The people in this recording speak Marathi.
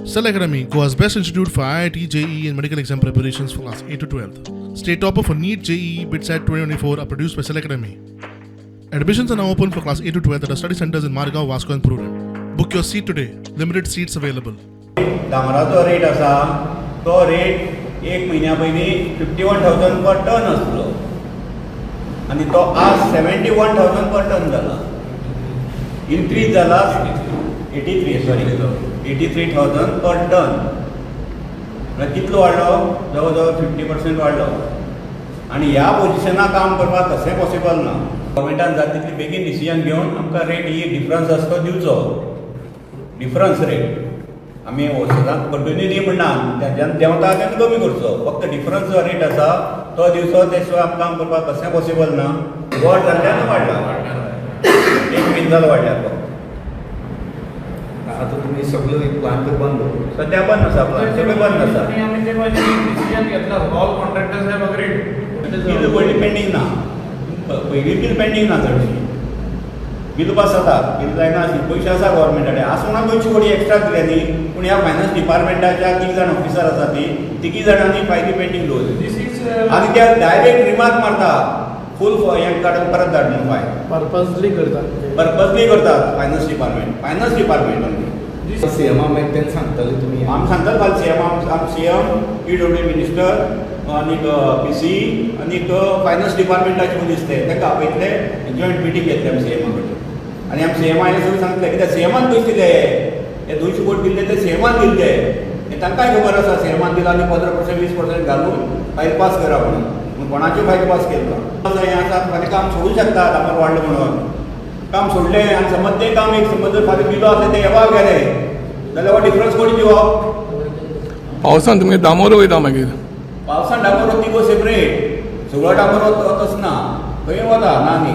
Cell Academy, Goa's best institute for IIT, JEE and medical exam preparations for class 8 to 12th. State topper for NEET, JEE, BITSAT 2024 are produced by Cell Academy. Admissions are now open for class 8 to 12th at our study centers in Margao, Vasco and Purun. Book your seat today. Limited seats available. डांगराचो रेट आसा तो रेट एक म्हयन्या पयलीं 51,000 पर टन आसलो आनी तो आज 71,000 पर टन जाला. इन्क्रीज जाला 83,000 पर टन. म्हळ्यार कितलो वाडलो? जवळ जवळ 50% वाडलो. आनी ह्या पोजिशनाक काम करपाक तशें पॉसिबल ना. गव्हर्मेंटान जाता तितली बेगीन डिसिजन घेवन आमकां रेट ही डिफरन्स आसा तो दिवचो. डिफरन्स रेट आमी सदांच कंटिन्यू दी म्हणना, जेन्ना देंवता तेन्ना कमी करचो. फक्त डिफरन्स जो रेट आसा तो दिवचो. ते शिवाय आमकां काम करपाक तशें पॉसिबल ना. वॉर जाल्ल्यान वाडला, 1 वीक जालो वाडल्यार. आता तुम्ही सगळं एक प्लान बंद सध्या बंद आसा, सगळें बंद आसा. डिसिजन घेतला. All contractors have agreed. Bill पयलीं पेंडींग ना. पयलीं बील पेंडींग ना चडशी. बील पास जाता, बील जायना आसली. पयशे आसा गव्हर्मेंटा कडेन. आसूं ना 200 कोटी एक्स्ट्रा दिले न्ही, पूण ह्या फायनान्स डिपार्टमेंटाच्या 3 जाण ऑफिसर आसा तिगी जाणांनी फायली पेंडींग दवरली आनी त्या डायरेक्ट रिमार्क मारता फूल हें काडून परत धाड म्हणून फायल. पर्पजली करतात. पर्पजली करतात फायनान्स डिपार्टमेंट. सीएमा मागीर तें सांगताले तुमी. आमी सांगतात फाल्यां सीएम, PWD मिनिस्टर आनीक PC आनीक फायनान्स डिपार्टमेंटाचे मनीस तांकां आपयतले. जॉयंट मिटींग घेतली आमी सीएमा कडेन आनी आमी सीएमा सगळें सांगतले कित्याक सीएमान पयशे दिले. हे 200 कोटी दिले ते सीएमान दिले. तांकांय खबर आसा सीएमान दिला आनी 15% 20% घालून फायल पास करा म्हणून कोणाच्यो फायल पास केला. हें आसा फाल्यां काम सोडूं शकता कामार वाडलें म्हणून. काम सोडलें आनी समज तें काम एक समज जर फाल्यां दिलो आसलें तें एवाक गेले जाल्यार हो डिफरन्स कोणी दिवप? पावसान तुमगे दामोर वयता मागीर. पावसान डांगर तिगो सेपरेट. सगळो डांगर वचच ना, खंय वता ना न्ही.